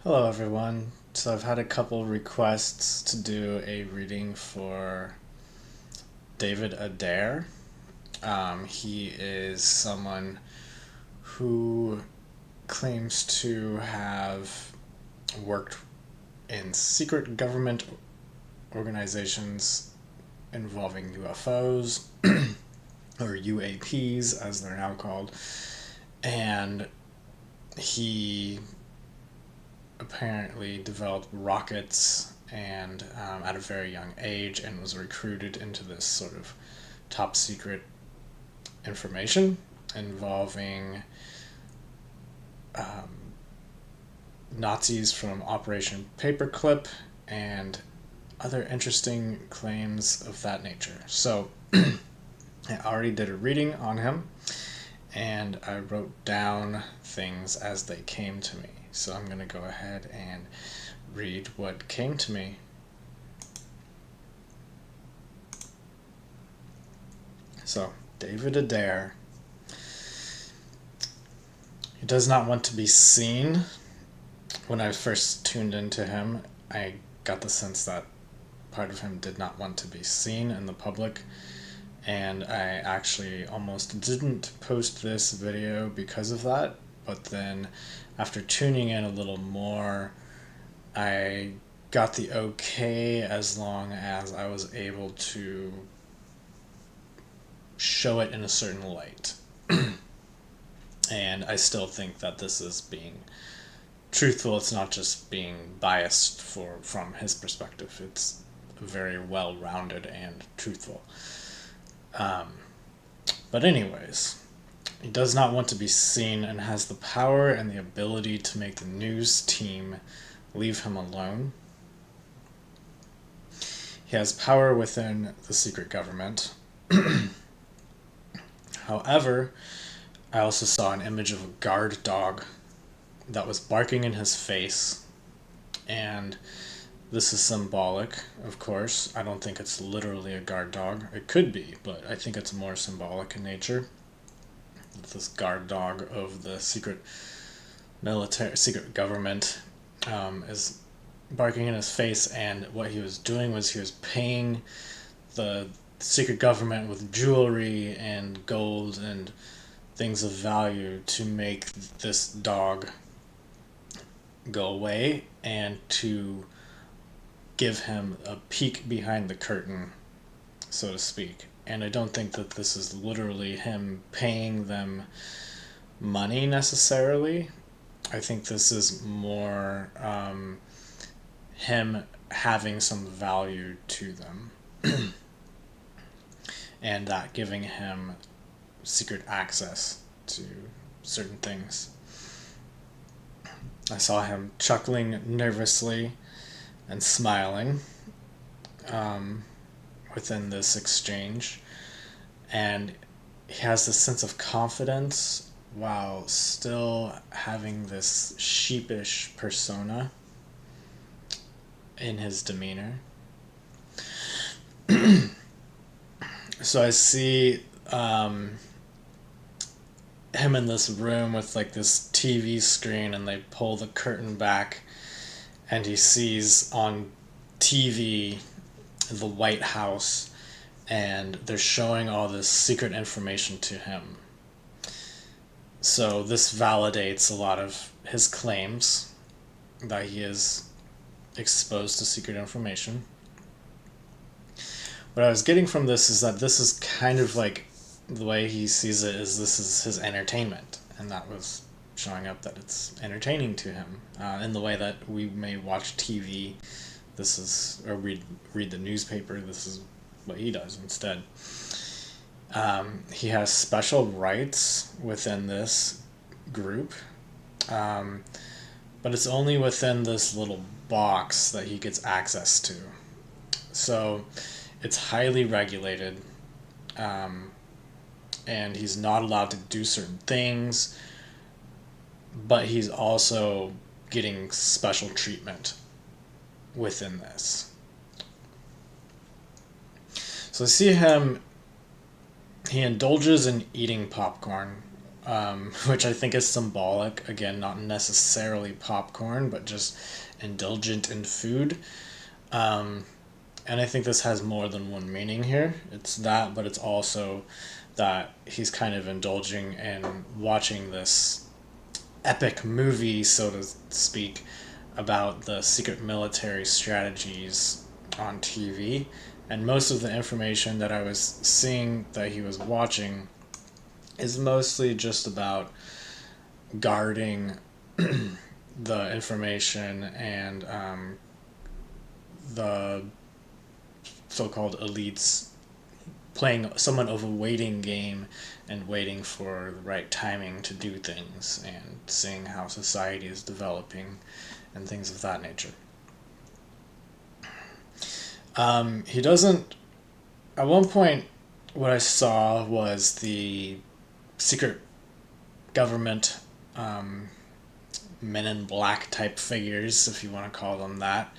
Hello everyone. So I've had a couple requests to do a reading for David Adair. He is someone who claims to have worked in secret government organizations involving UFOs, or UAPs as they're now called, and he apparently developed rockets and at a very young age and was recruited into this sort of top secret information involving um, Nazis from Operation Paperclip and other interesting claims of that nature. So I already did a reading on him and I wrote down things as they came to me. So I'm going to go ahead and read what came to me. So, David Adair. He does not want to be seen. When I first tuned into him, I got the sense that part of him did not want to be seen in the public. And I actually almost didn't post this video because of that. But then, after tuning in a little more, I got the okay as long as I was able to show it in a certain light. And I still think that this is being truthful. It's not just being biased from his perspective. It's very well rounded and truthful. But anyways, he does not want to be seen and has the power and the ability to make the news team leave him alone. He has power within the secret government. However, I also saw an image of a guard dog that was barking in his face, and this is symbolic, of course. I don't think it's literally a guard dog. It could be, but I think it's more symbolic in nature. This guard dog of the secret government is barking in his face, and what he was doing was he was paying the secret government with jewelry and gold and things of value to make this dog go away and to give him a peek behind the curtain, so to speak. And I don't think that this is literally him paying them money necessarily. I think this is more him having some value to them and that giving him secret access to certain things. I saw him chuckling nervously and smiling within this exchange, and he has this sense of confidence while still having this sheepish persona in his demeanor. So I see him in this room with like this TV screen, and they pull the curtain back, and he sees on TV the White House, and they're showing all this secret information to him. So this validates a lot of his claims that he is exposed to secret information. What I was getting from this is that this is kind of like the way he sees it is this is his entertainment, and that was showing up that it's entertaining to him in the way that we may watch TV. This is, or read the newspaper. This is what he does instead. He has special rights within this group, but it's only within this little box that he gets access to. So it's highly regulated, and he's not allowed to do certain things, but he's also getting special treatment within this. So I see him, he indulges in eating popcorn which I think is symbolic. Again, not necessarily popcorn, but just indulgent in food. Um, and I think this has more than one meaning here. It's that, but it's also that he's kind of indulging in watching this epic movie, so to speak, about the secret military strategies on TV. And most of the information that I was seeing that he was watching is mostly just about guarding the information and the so-called elites playing somewhat of a waiting game and waiting for the right timing to do things and seeing how society is developing and things of that nature. He doesn't. At one point, what I saw was the secret government men in black type figures, if you want to call them that,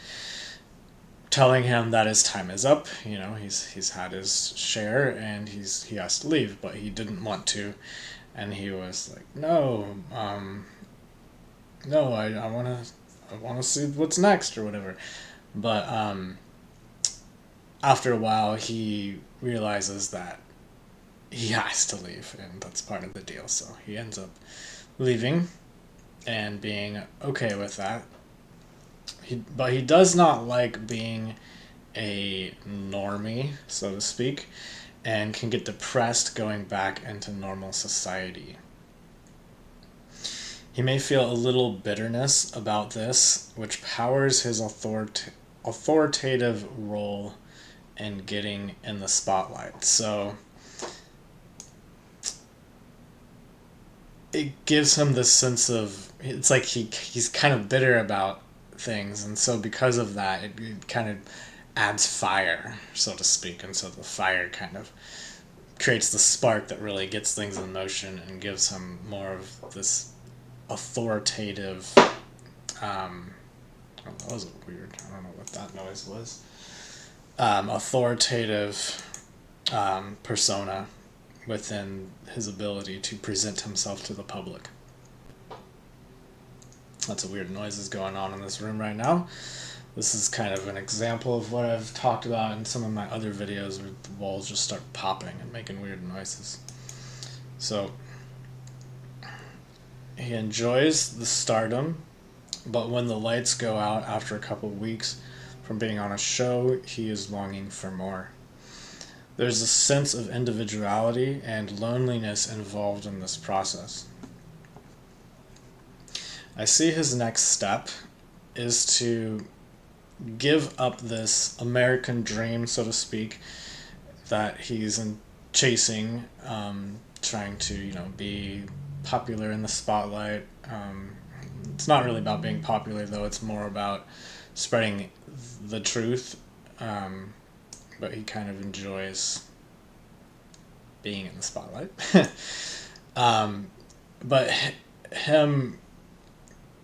telling him that his time is up. You know, he's had his share and he has to leave, but he didn't want to, and he was like, no, no, I wanna see what's next or whatever. But after a while, he realizes that he has to leave, and that's part of the deal. So he ends up leaving and being okay with that. But he does not like being a normie, so to speak, and can get depressed going back into normal society. He may feel a little bitterness about this, which powers his authoritative role in getting in the spotlight. So it gives him this sense of, it's like he's kind of bitter about things, and so because of that, it kind of adds fire, so to speak, and so the fire kind of creates the spark that really gets things in motion and gives him more of this authoritative. Oh, that was weird. I don't know what that noise was. Authoritative persona within his ability to present himself to the public. Lots of weird noises going on in this room right now. This is kind of an example of what I've talked about in some of my other videos where the walls just start popping and making weird noises. So he enjoys the stardom, but when the lights go out after a couple of weeks from being on a show, he is longing for more. There's a sense of individuality and loneliness involved in this process. I see his next step is to give up this American dream, so to speak, that he's chasing, trying to, be popular in the spotlight. It's not really about being popular, though. It's more about spreading the truth. But he kind of enjoys being in the spotlight. But him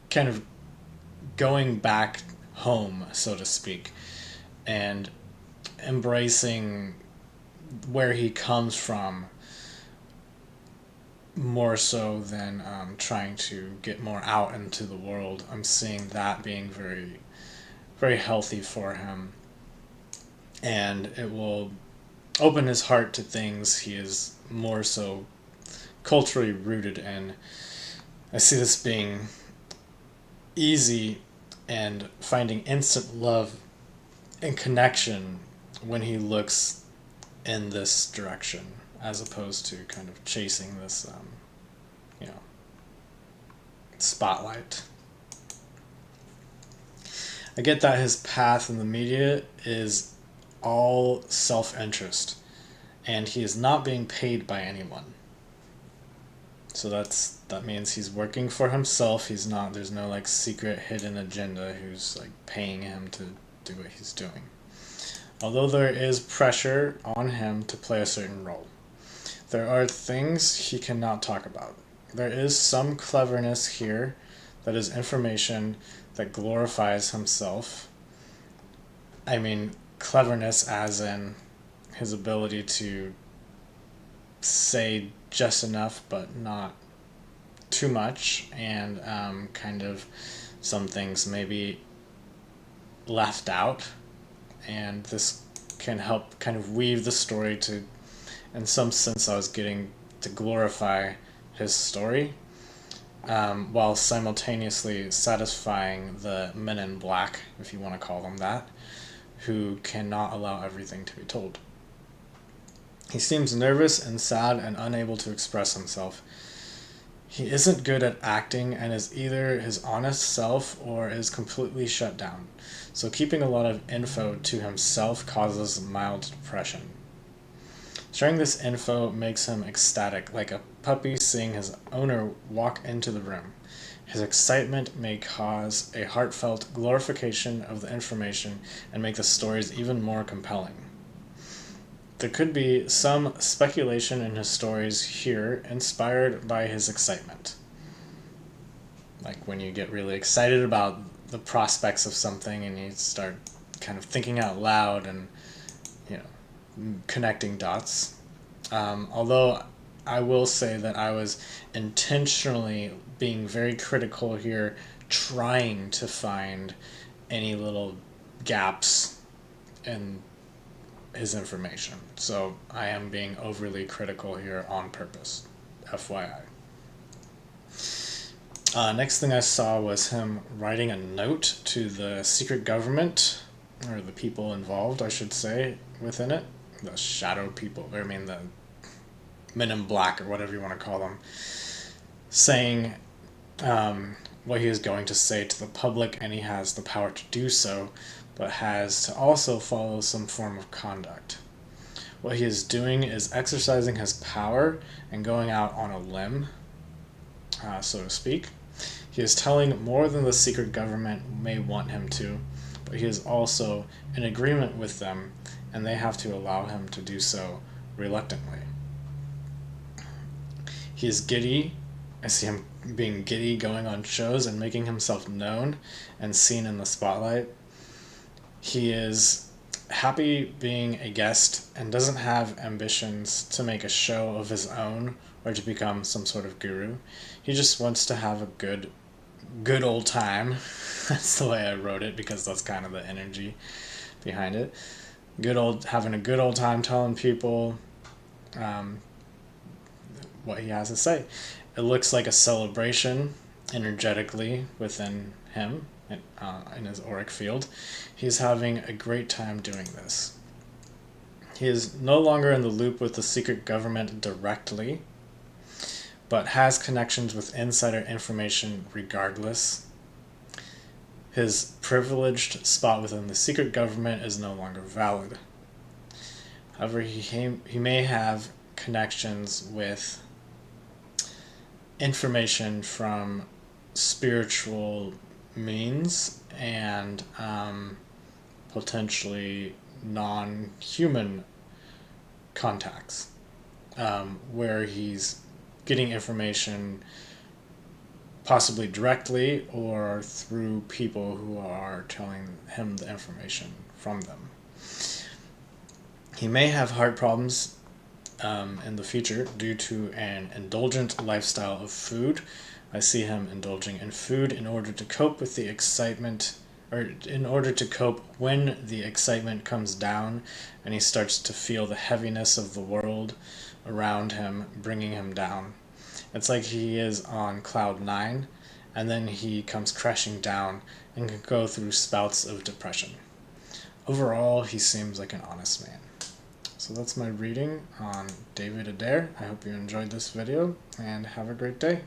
kind of going back home, so to speak, and embracing where he comes from more so than trying to get more out into the world. I'm seeing that being very, very healthy for him. And it will open his heart to things he is more so culturally rooted in. I see this being easy and finding instant love and connection when he looks in this direction, as opposed to kind of chasing this, spotlight. I get that his path in the media is all self-interest, and he is not being paid by anyone. So that means he's working for himself. There's no secret hidden agenda who's paying him to do what he's doing. Although there is pressure on him to play a certain role, there are things he cannot talk about. There is some cleverness here that is information that glorifies himself. I mean, cleverness as in his ability to say just enough but not too much, and kind of some things maybe left out, and this can help kind of weave the story to, in some sense, I was getting to glorify his story, while simultaneously satisfying the men in black, if you want to call them that, who cannot allow everything to be told. He seems nervous and sad and unable to express himself. He isn't good at acting and is either his honest self or is completely shut down, so keeping a lot of info to himself causes mild depression. Sharing this info makes him ecstatic, like a puppy seeing his owner walk into the room. His excitement may cause a heartfelt glorification of the information and make the stories even more compelling. There could be some speculation in his stories here, inspired by his excitement. Like when you get really excited about the prospects of something and you start kind of thinking out loud and, connecting dots. Although I will say that I was intentionally being very critical here, trying to find any little gaps in his information. So I am being overly critical here on purpose, FYI. Next thing I saw was him writing a note to the secret government, or the people involved, I should say, within it. The shadow people, the men in black, or whatever you want to call them, saying what he is going to say to the public, and he has the power to do so, but has to also follow some form of conduct. What he is doing is exercising his power and going out on a limb, so to speak. He is telling more than the secret government may want him to, but he is also in agreement with them, and they have to allow him to do so reluctantly. He is giddy. I see him being giddy, going on shows and making himself known and seen in the spotlight. He is happy being a guest and doesn't have ambitions to make a show of his own or to become some sort of guru. He just wants to have a good old time. That's the way I wrote it, because that's kind of the energy behind it. Having a good old time telling people what he has to say. It looks like a celebration energetically within him in his auric field. He's having a great time doing this. He is no longer in the loop with the secret government directly, but has connections with insider information regardless. His privileged spot within the secret government is no longer valid. However, he may have connections with information from spiritual means and potentially non-human contacts, where he's getting information possibly directly or through people who are telling him the information from them. He may have heart problems in the future due to an indulgent lifestyle of food. I see him indulging in food in order to cope with the excitement, or in order to cope when the excitement comes down and he starts to feel the heaviness of the world around him bringing him down. It's like he is on cloud 9 and then he comes crashing down and can go through spouts of depression. Overall, he seems like an honest man. So that's my reading on David Adair. I hope you enjoyed this video and have a great day.